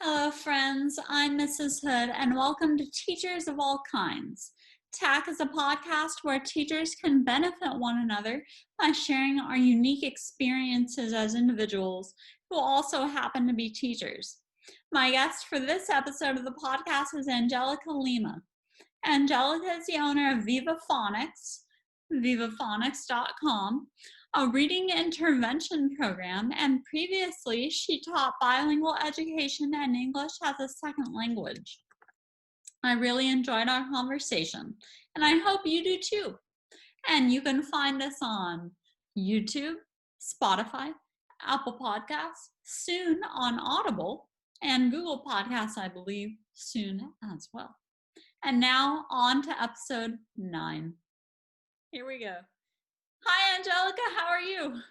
Hello, friends. I'm Mrs. Hood, and welcome to Teachers of All Kinds. TAC is a podcast where teachers can benefit one another by sharing our unique experiences as individuals who also happen to be teachers. My guest for this episode of the podcast is Angelica Lima. Angelica is the owner of Viva Phonics, vivaphonics.com, a reading intervention program, and previously she taught bilingual education and English as a second language. I really enjoyed our conversation, and I hope you do too. And you can find us on YouTube, Spotify, Apple Podcasts, soon on Audible, and Google Podcasts, I believe, soon as well. And now on to episode 9. Here we go. Hi, Angelica. How are you?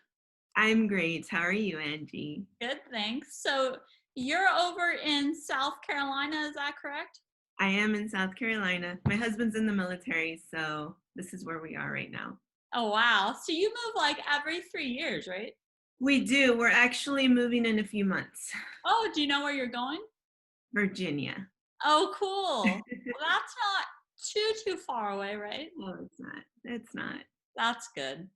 I'm great. How are you, Angie? Good, thanks. So you're over in South Carolina, is that correct? I am in South Carolina. My husband's in the military, so this is where we are right now. Oh, wow. So you move like every 3 years, right? We do. We're actually moving in a few months. Oh, do you know where you're going? Virginia. Oh, cool. Well, that's not too far away, right? No, it's not. It's not. That's good.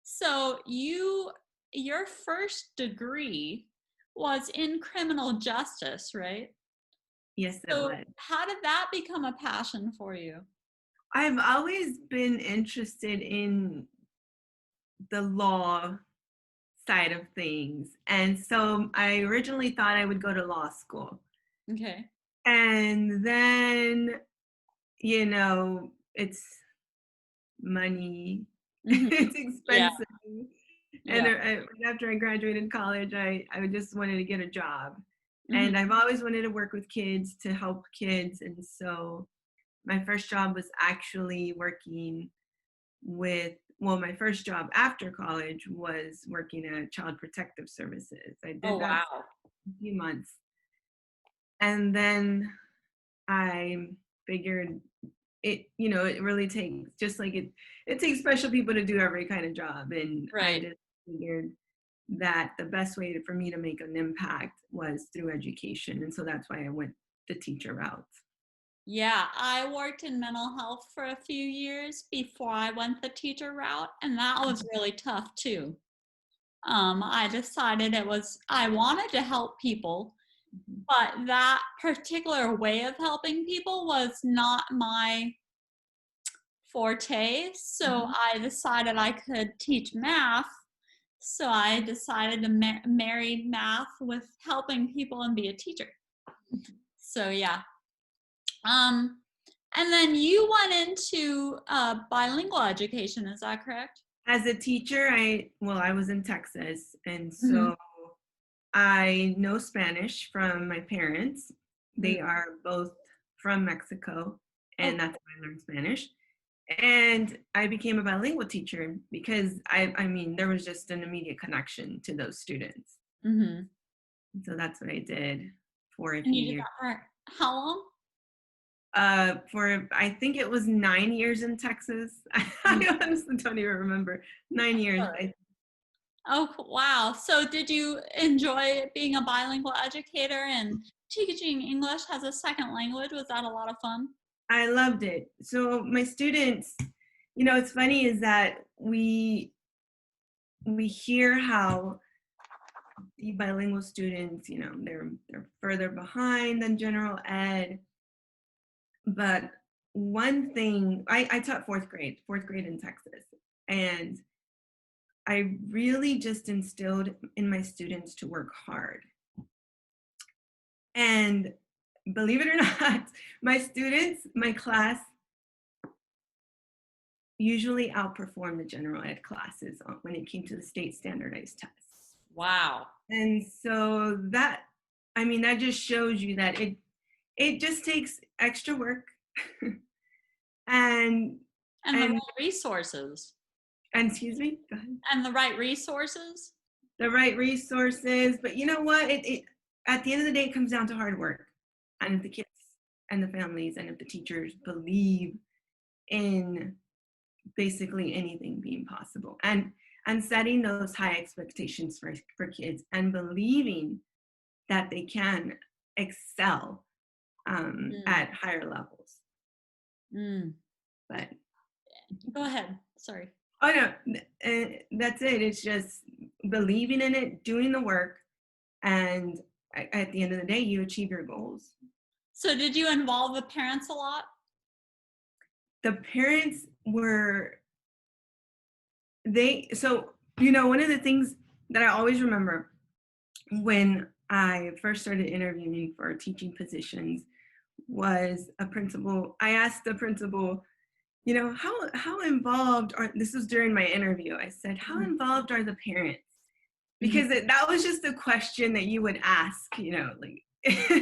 So your first degree was in criminal justice, right? Yes, it So was. how did that become a passion for you? I've always been interested in the law side of things. And so I originally thought I would go to law school. Okay. And then, it's money. Mm-hmm. It's Yeah. expensive. And Yeah. right after I graduated college, I just wanted to get a job. Mm-hmm. And I've always wanted to work with kids, to help kids. And so my first job was actually working my first job after college was working at Child Protective Services. I Oh, did that wow. for a few months. And then I figured it really takes, just like it takes special people to do every kind of job. And I Right. just figured that the best way for me to make an impact was through education. And so that's why I went the teacher route. Yeah, I worked in mental health for a few years before I went the teacher route, and that was really tough too. I decided I wanted to help people, but that particular way of helping people was not my forte. So I decided I could teach math. So I decided to marry math with helping people and be a teacher. So yeah. Um, and then you went into bilingual education, is that correct? As a teacher, I was in Texas, and Mm-hmm. so I know Spanish from my parents. Mm-hmm. They are both from Mexico, Oh, and that's how I learned Spanish. And I became a bilingual teacher because I mean, there was just an immediate connection to those students. mm-hmm. And so that's what I did for a And few you did years. that for how long? For I think it was 9 years in Texas. I honestly don't even remember. 9 years. Oh, wow. So did you enjoy being a bilingual educator and teaching English as a second language? Was that a lot of fun? I loved it. So my students, it's funny is that we hear how the bilingual students, they're further behind than general ed. But one thing, I taught fourth grade in Texas, and I really just instilled in my students to work hard. And believe it or not, my class usually outperformed the general ed classes when it came to the state standardized tests. Wow. And so that just shows you that it just takes extra work and And the right resources. and excuse me, go ahead. And the right resources. The right resources, but you know what? It at the end of the day, it comes down to hard work, and if the kids and the families and if the teachers believe in basically anything being possible, and setting those high expectations for kids and believing that they can excel Mm. at higher levels. Mm. But Go ahead. Sorry. oh no, that's it. It's just believing in it, doing the work, and at the end of the day, you achieve your goals. So did you involve the parents a lot? The parents were so one of the things that I always remember when I first started interviewing for teaching positions was a principal. I asked the principal, how involved are, this was during my interview, I said, how Mhm. involved are the parents? Mhm. Because that was just a question that you would ask, like,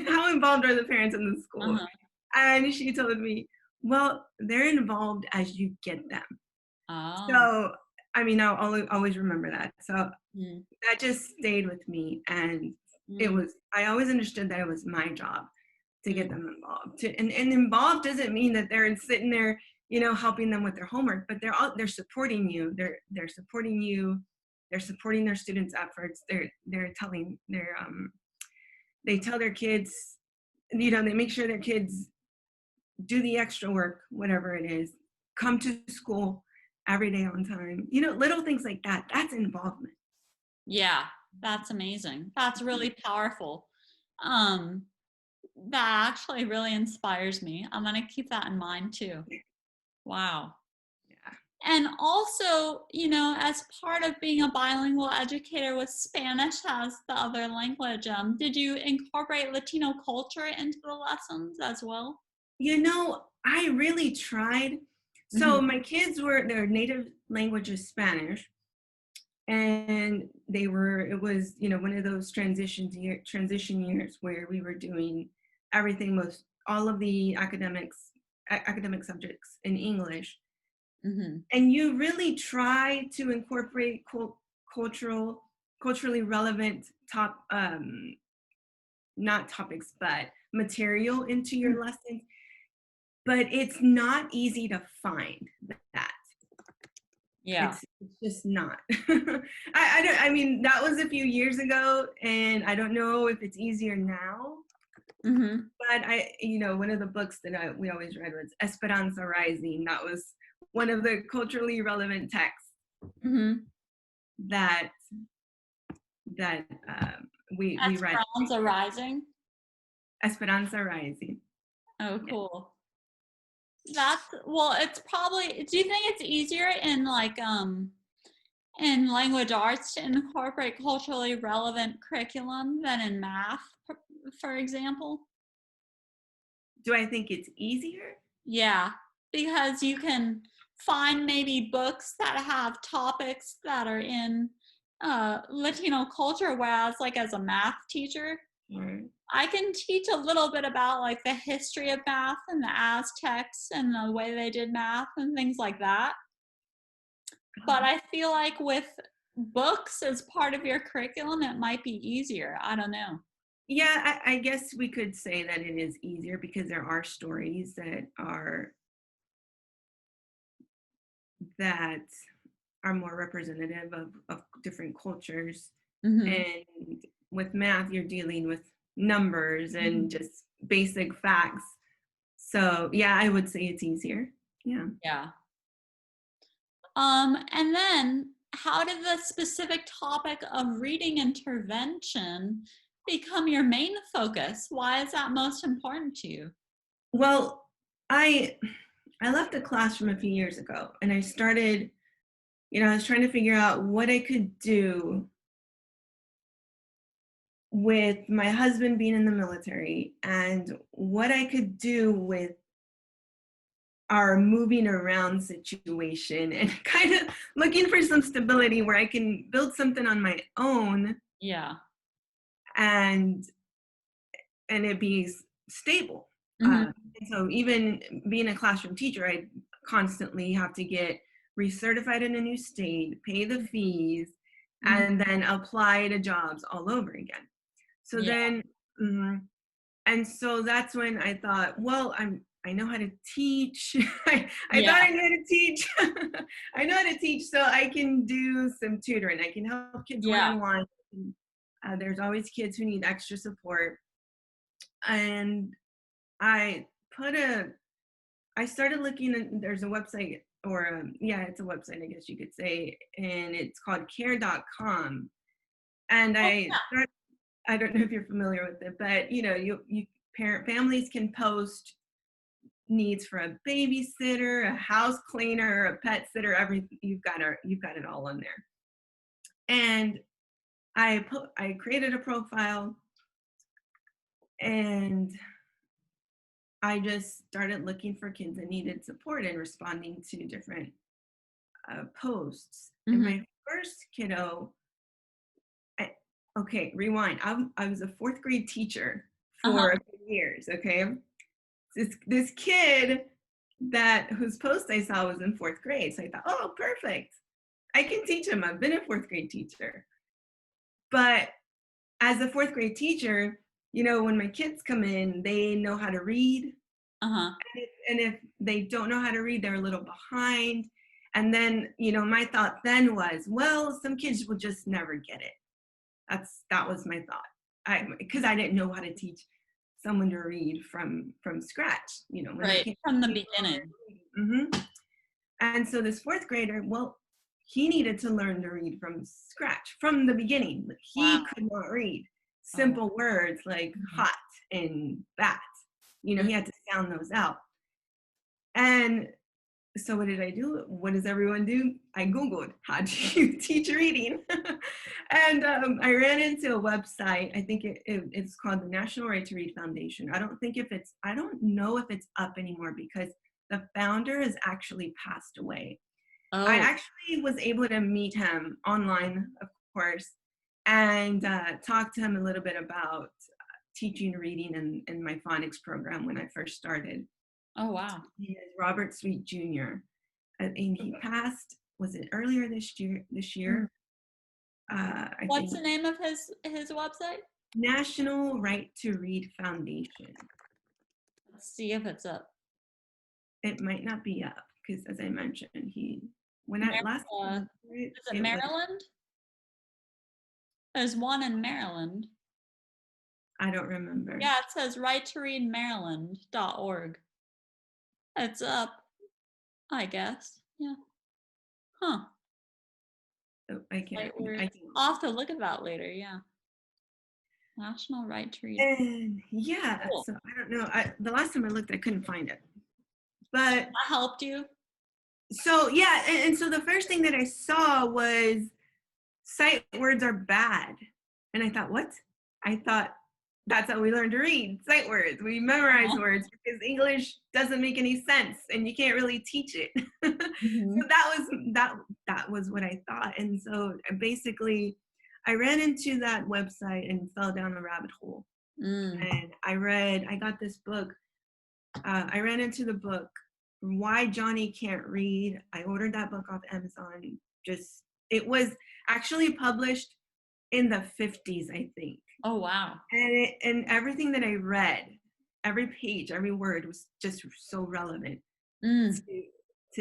how involved are the parents in the school? Uh-huh. And she told me, well, they're involved as you get them. Oh. So, I mean, I'll always remember that. So Mm. that just stayed with me. And Mm. I always understood that it was my job to Mm. get them involved. And involved doesn't mean that they're sitting there, helping them with their homework, but they're supporting you. They're supporting you. They're supporting their students' efforts. They tell their kids, they make sure their kids do the extra work, whatever it is, come to school every day on time. Little things like that. That's involvement. Yeah, that's amazing. That's really powerful. Um, that actually really inspires me. I'm gonna keep that in mind too. Wow. Yeah. And also, as part of being a bilingual educator with Spanish as the other language, did you incorporate Latino culture into the lessons as well? I really tried. So Hmm. my kids their native language is Spanish, and it was, one of those transition years where we were doing all of the academic subjects in English. Hmm. And you really try to incorporate cultural culturally relevant not topics, but material into your lessons, but it's not easy to find that. Yeah. It's just not. I mean, that was a few years ago, and I don't know if it's easier now. Hmm. But one of the books that we always read was Esperanza Rising. That was one of the culturally relevant texts Hmm. that that we read. Esperanza Rising. Esperanza Rising. Oh, Yeah. cool. Well, it's probably, do you think it's easier in in language arts to incorporate culturally relevant curriculum than in math, for example? Do I think it's easier? Yeah, because you can find maybe books that have topics that are in Latino culture, whereas, like, as a math teacher, Or I can teach a little bit about like the history of math and the Aztecs and the way they did math and things like that. But I feel like with books as part of your curriculum, it might be easier. I don't know. yeah, I guess we could say that it is easier because there are stories that are more representative of different cultures. Hmm. And with math, you're dealing with numbers Hmm. and just basic facts. So yeah, I would say it's easier. Yeah. Yeah. And then how did the specific topic of reading intervention become your main focus? Why is that most important to you? Well, I I left the classroom a few years ago, and I started, I was trying to figure out what I could do with my husband being in the military and what I could do with our moving around situation, and kind of looking for some stability where I can build something on my own Yeah. and it be stable. Hmm. And so even being a classroom teacher, I constantly have to get recertified in a new state, pay the fees, Hmm. and then apply to jobs all over again. So Yeah. then, and so that's when I thought, well, I know how to teach. I Yeah. thought I knew how to teach. I know how to teach, so I can do some tutoring. I can help kids Yeah. one-on-one. There's always kids who need extra support. And I put I started looking at, there's a website, or yeah, it's a website, I guess you could say, and it's called care.com. And Oh, I don't know if you're familiar with it, but families can post needs for a babysitter, a house cleaner, a pet sitter, everything. You've got it all on there. And I created a profile, and I just started looking for kids that needed support and responding to different posts. yeah. And Mm-hmm. my first kiddo, okay, rewind. I was a fourth grade teacher Uh-huh. for a few years. Okay, this kid whose post I saw was in fourth grade, so I thought, oh, perfect. I can teach him. I've been a fourth grade teacher. But as a fourth grade teacher, when my kids come in, they know how to read. Uh-huh. And if they don't know how to read, they're a little behind. And then, my thought then was, well, some kids will just never get it. That was my thought. Because I didn't know how to teach someone to read from scratch, when they Right. came From the beginning. Mm-hmm. And so this fourth grader, well, he needed to learn to read from scratch, from the beginning. Wow. He could not read Oh. simple words like Mhm. hot and bat. He had to sound those out. And so what did I do? What does everyone do? I Googled, how do you teach reading? And I ran into a website. I think it's called the National Right to Read Foundation. I don't know if it's up anymore because the founder has actually passed away. I Oh. actually was able to meet him online, of course, and talk to him a little bit about teaching reading in my phonics program when I first started. Oh, wow. He is Robert Sweet Jr. And he passed, was it earlier this year? Mm. I What's think the name of his website? National Right to Read Foundation. Let's see if it's up. It might not be up because, as I mentioned, when I last Is it it was, Maryland? There's one in Maryland. I don't remember. Yeah, it says righttoreadmaryland.org. It's up, I guess. Yeah. Huh. Oh, I can't. I'll have to look at that later. Yeah. National Right to Read. And yeah, Cool. so I don't know. The last time I looked, I couldn't find it. But That helped you? so yeah, and so the first thing that I saw was sight words are bad. And I thought, what? I thought that's how we learn to read, sight words. We memorize words because English doesn't make any sense and you can't really teach it. Mm-hmm. So that was what I thought. And so basically I ran into that website and fell down a rabbit hole. And I got this book. I ran into the book, Why Johnny Can't Read. I ordered that book off Amazon. It was actually published in the 50s, I think. Oh, wow. And everything that I read, every page, every word was just so relevant to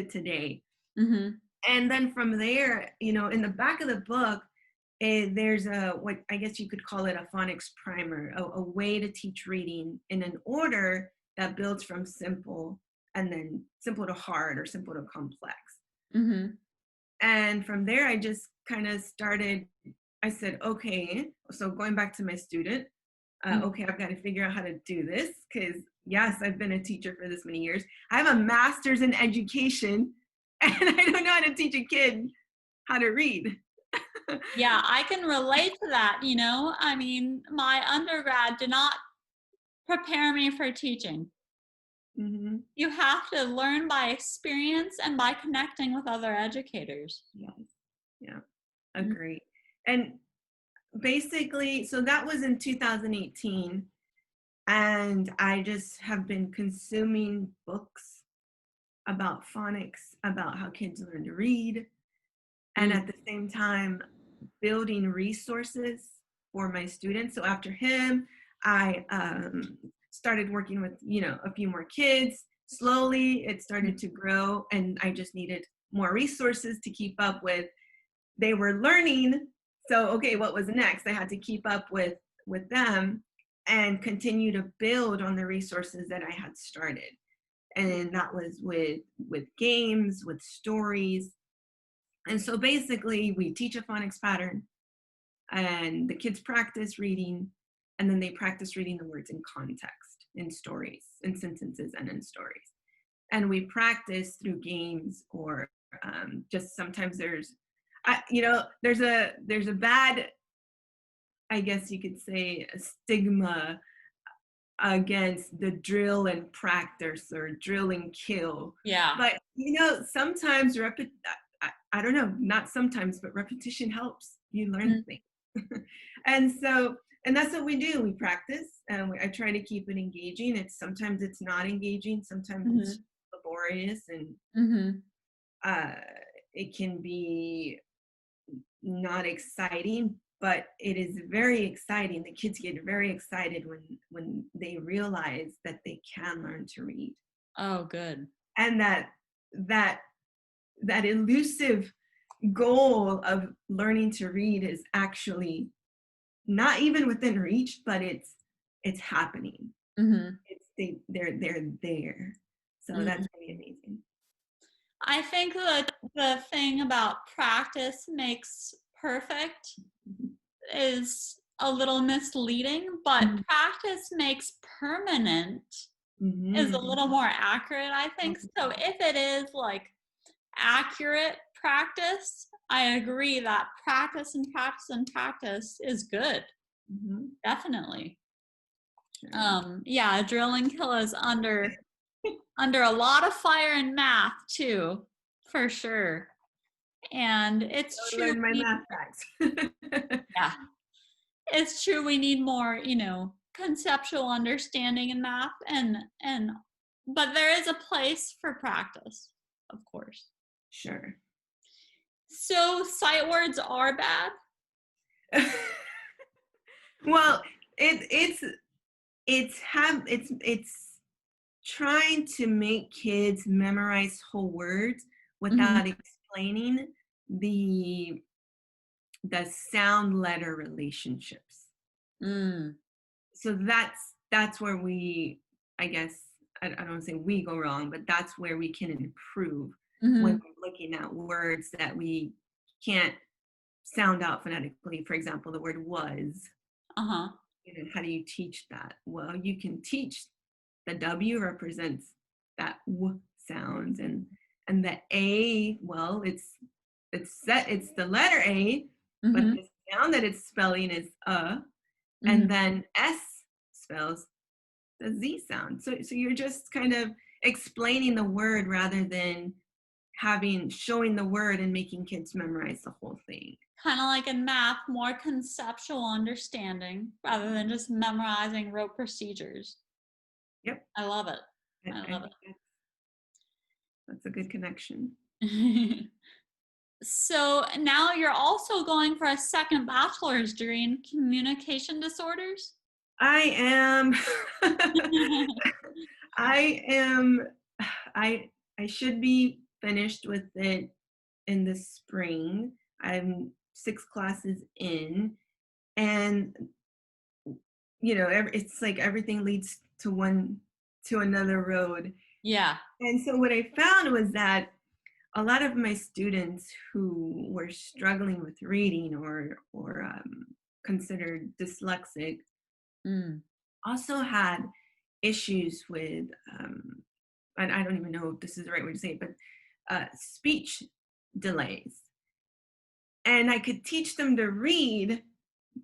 today. Mm-hmm. And then from there, in the back of the book, there's what I guess you could call it a phonics primer, a way to teach reading in an order that builds from simple and then simple to hard or simple to complex. Mm-hmm. And from there, I just kind of started. I said, okay, so going back to my student, okay, I've got to figure out how to do this because, yes, I've been a teacher for this many years. I have a master's in education and I don't know how to teach a kid how to read. Yeah, I can relate to that. I mean, my undergrad did not prepare me for teaching. Mm-hmm. You have to learn by experience and by connecting with other educators. Yes. Yeah, agree. And basically, so that was in 2018. And I just have been consuming books about phonics, about how kids learn to read. And at the same time, building resources for my students. So after him, I started working with, a few more kids. Slowly, it started to grow, and I just needed more resources to keep up with. They were learning, so okay, what was next? I had to keep up with them. and continue to build on the resources that I had started. And that was with games, with stories. And so basically we teach a phonics pattern and the kids practice reading, and then they practice reading the words in context, in stories, in sentences, and in stories. And we practice through games, or just sometimes there's a bad, I guess you could say, a stigma against the drill and practice or drill and kill. Yeah. But sometimes I don't know, not sometimes, but repetition helps you learn things. And that's what we do. We practice, and I try to keep it engaging. Sometimes it's not engaging, sometimes it's laborious, and it can be not exciting, but it is very exciting. The kids get very excited when they realize that they can learn to read. Oh, good. And that elusive goal of learning to read is actually not even within reach, but it's happening. They're there. So that's really amazing. I think that the thing about practice makes perfect is a little misleading, but practice makes permanent is a little more accurate, I think. So if it is like accurate practice, I agree that practice and practice and practice is good. Definitely. Yeah, drill and kill is under a lot of fire in math too, for sure. And it's Don't true. learn my math facts. Yeah, it's true. We need more, conceptual understanding in math, but there is a place for practice, of course. Sure. So sight words are bad. Well, it's trying to make kids memorize whole words without explaining the sound letter relationships. So that's where we, I guess, I don't want to say we go wrong, but that's where we can improve when we're looking at words that we can't sound out phonetically. For example, the word was. How do you teach that? Well, you can teach the W represents that W sound, and the A, well, it's the letter A, but the sound that it's spelling is and then S spells the Z sound. So you're just kind of explaining the word rather than showing the word and making kids memorize the whole thing. Kind of like in math, more conceptual understanding rather than just memorizing rote procedures. Yep. I love it. I love it. That's a good connection. So now you're also going for a second bachelor's degree in communication disorders? I am. I should be finished with it in the spring. I'm 6 classes in, and it's like everything leads to another road. Yeah. And so what I found was that a lot of my students who were struggling with reading or considered dyslexic also had issues with, and I don't even know if this is the right way to say it, but speech delays. And I could teach them to read,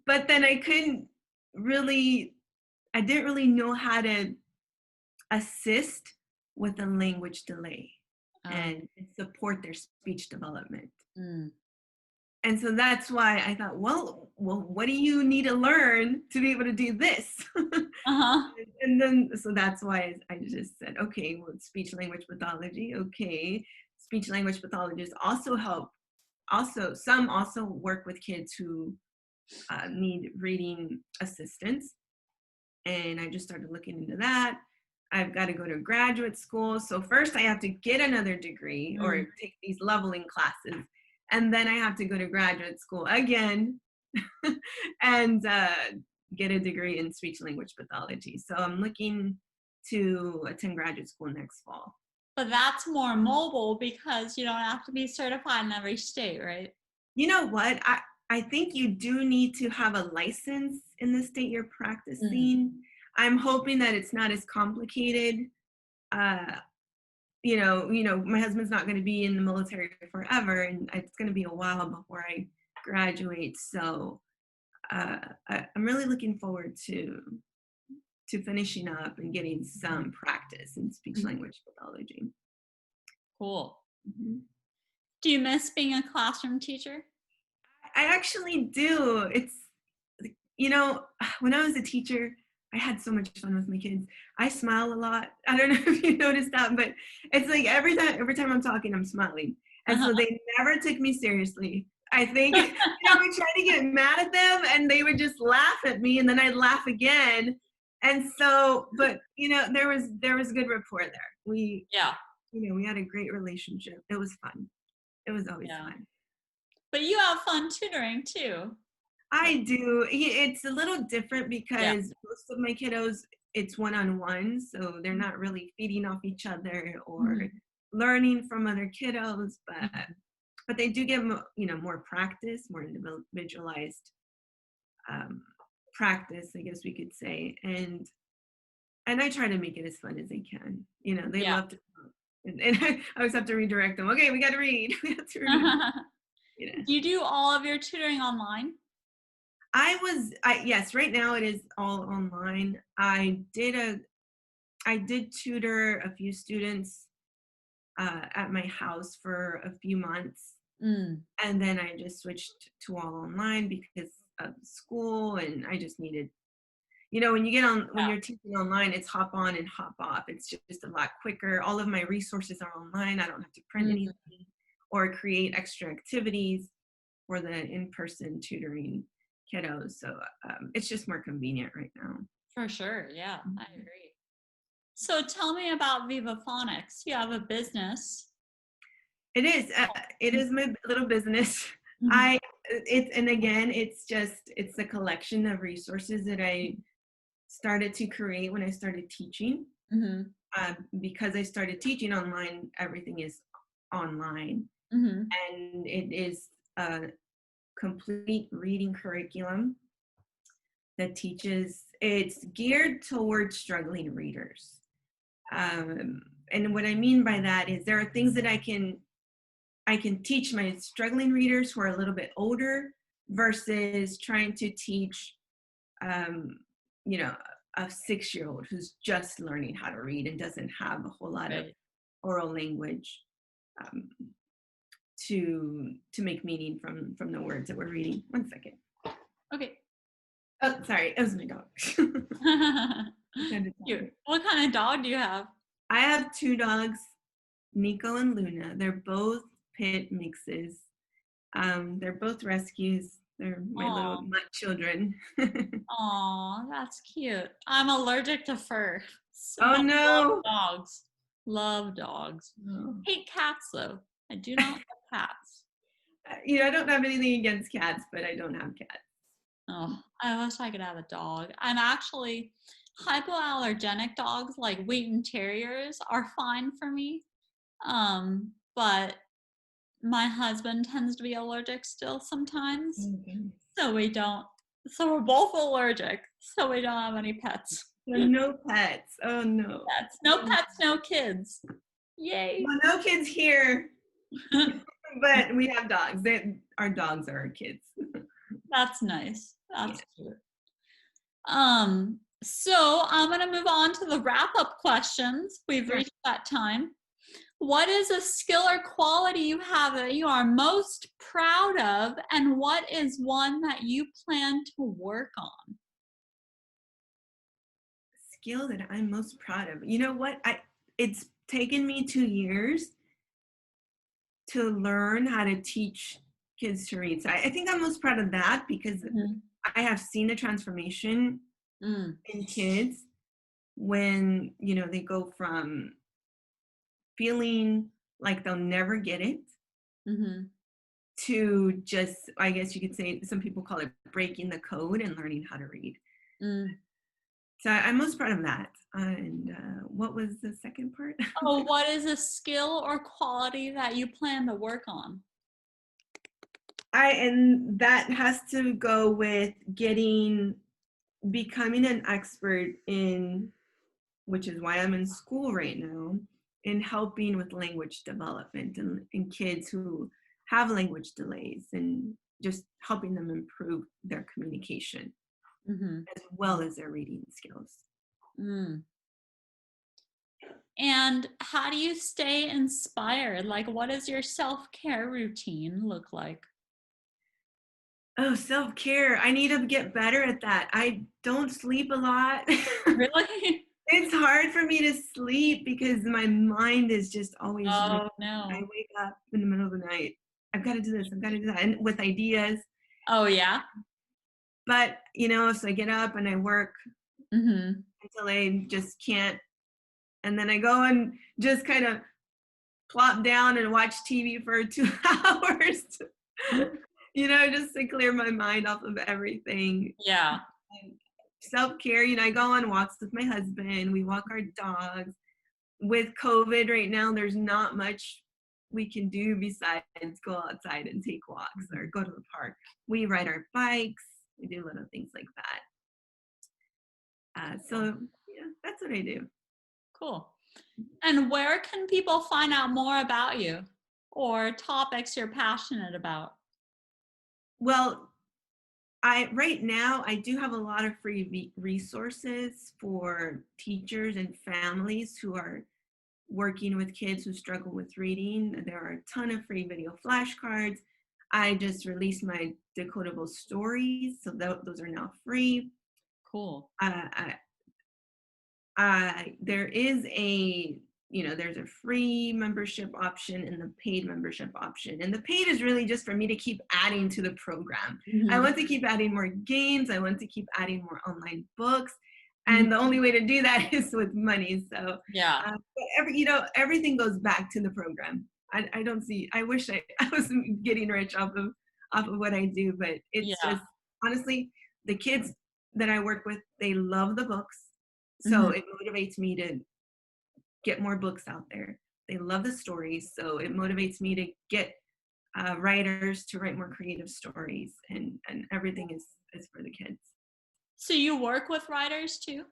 but then I didn't really know how to assist with a language delay and support their speech development. And so that's why I thought, well, what do you need to learn to be able to do this? And then, so that's why I just said, okay, well, speech language pathology. Okay, speech language pathologists also help. Some also work with kids who need reading assistance. And I just started looking into that. I've got to go to graduate school. So first I have to get another degree or take these leveling classes. And then I have to go to graduate school again and get a degree in speech language pathology. So I'm looking to attend graduate school next fall. But that's more mobile because you don't have to be certified in every state, right? You know what? I think you do need to have a license in the state you're practicing. I'm hoping that it's not as complicated. My husband's not going to be in the military forever, and it's going to be a while before I graduate. So I'm really looking forward to finishing up and getting some practice in speech language pathology. Cool. Mhm. Do you miss being a classroom teacher? I actually do. It's, when I was a teacher, I had so much fun with my kids. I smile a lot. I don't know if you noticed that, but it's like every time I'm talking, I'm smiling. And so they never took me seriously. I think, I would try to get mad at them and they would just laugh at me and then I'd laugh again. And so, but there was good rapport there. We had a great relationship. It was fun. It was always fun. But you have fun tutoring too. I do. It's a little different because most of my kiddos, it's one-on-one, so they're not really feeding off each other or learning from other kiddos, but they do get more practice, more individualized practice, I guess we could say, and I try to make it as fun as I can. They love to talk, and I always have to redirect them. Okay, we got to read. We have to read. Do you do all of your tutoring online? Yes, right now it is all online. I did tutor a few students at my house for a few months. And then I just switched to all online because of school, and I just needed, when you're teaching online, it's hop on and hop off. It's just a lot quicker. All of my resources are online. I don't have to print anything or create extra activities for the in-person tutoring kiddos. So it's just more convenient right now. For sure. Yeah, I agree. So tell me about Viva Phonics. You have a business. It is my little business. It's a collection of resources that I started to create when I started teaching. Because I started teaching online, everything is online. And it is a complete reading curriculum that it's geared towards struggling readers. And what I mean by that is there are things that I can teach my struggling readers who are a little bit older versus trying to teach, a 6-year-old who's just learning how to read and doesn't have a whole lot of oral language to make meaning from the words that we're reading. One second. Okay. Oh, sorry, it was my dog. Cute. What kind of dog do you have? I have 2 dogs, Nico and Luna. They're both pit mixes. They're both rescues. They're my little mutt children. Aw, that's cute. I'm allergic to fur. So Oh no! Love dogs. Hate cats though. I do not like cats. I don't have anything against cats, but I don't have cats. Oh, I wish I could have a dog. I'm actually hypoallergenic dogs like Wheaten Terriers are fine for me. But my husband tends to be allergic still sometimes. So we're both allergic. So we don't have any pets. No pets. Oh no. No pets, no kids. Yay. Well, no kids here. But we have dogs. Our dogs are our kids. That's nice. That's cute. So I'm going to move on to the wrap-up questions. We've reached that time. What is a skill or quality you have that you are most proud of, and what is one that you plan to work on? Skill that I'm most proud of. You know what? It's taken me 2 years to learn how to teach kids to read. So I think I'm most proud of that because I have seen the transformation in kids when, they go from feeling like they'll never get it to just, I guess you could say, some people call it breaking the code and learning how to read. Mm. So I'm most proud of that. And what was the second part? Oh, what is a skill or quality that you plan to work on? And that has to go with becoming an expert in, which is why I'm in school right now, in helping with language development and in kids who have language delays, and just helping them improve their communication Mm-hmm. as well as their reading skills. Mm. And how do you stay inspired? Like, what does your self-care routine look like? Oh, self-care. I need to get better at that. I don't sleep a lot. Really? It's hard for me to sleep because my mind is just always racing. Oh, I no. wake up in the middle of the night. I've got to do this, I've got to do that, and with ideas. Oh, yeah? But, so I get up and I work Mm-hmm. until I just can't. And then I go and just kind of plop down and watch TV for 2 hours, just to clear my mind off of everything. Yeah. Self-care, I go on walks with my husband. We walk our dogs. With COVID right now, there's not much we can do besides go outside and take walks or go to the park. We ride our bikes. We do little things like that. So yeah, that's what I do. Cool. And where can people find out more about you or topics you're passionate about? Well, right now I do have a lot of free resources for teachers and families who are working with kids who struggle with reading. There are a ton of free video flashcards. I just released my decodable stories, so those are now free. Cool. There is there's a free membership option and the paid membership option. And the paid is really just for me to keep adding to the program. Mm-hmm. I want to keep adding more games. I want to keep adding more online books. Mm-hmm. And the only way to do that is with money. So Yeah. but everything goes back to the program. I don't see, I wish I was getting rich off of what I do, but it's just, honestly, the kids that I work with, they love the books. So it motivates me to get more books out there. They love the stories, so it motivates me to get writers to write more creative stories, and everything is for the kids. So you work with writers too?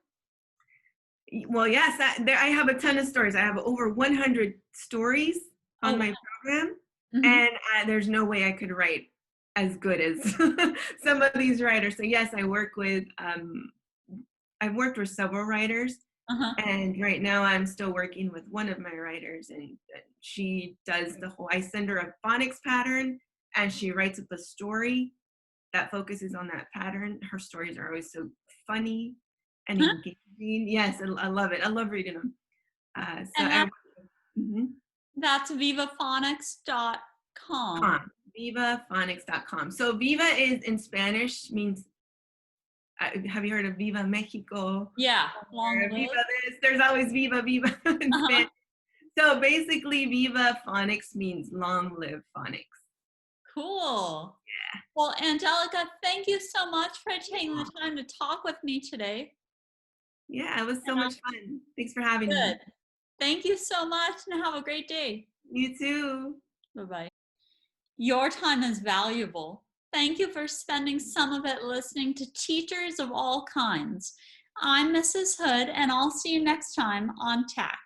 Well, yes, I have a ton of stories. I have over 100 stories on my program, and there's no way I could write as good as some of these writers. So yes, I've worked with several writers. And right now I'm still working with one of my writers, and she does I send her a phonics pattern, and she writes up a story that focuses on that pattern. Her stories are always so funny and engaging. Yes, I love it. I love reading them. That's vivaphonics.com. Vivaphonics.com. So Viva is in Spanish, means, have you heard of Viva Mexico? Yeah, long live. Viva this. There's always Viva in Spanish. So basically, Viva Phonics means long live phonics. Cool. Yeah. Well, Angelica, thank you so much for taking the time to talk with me today. Yeah, it was so much fun. Thanks for having me. Thank you so much, and have a great day. You too. Bye-bye. Your time is valuable. Thank you for spending some of it listening to teachers of all kinds. I'm Mrs. Hood, and I'll see you next time on TAC.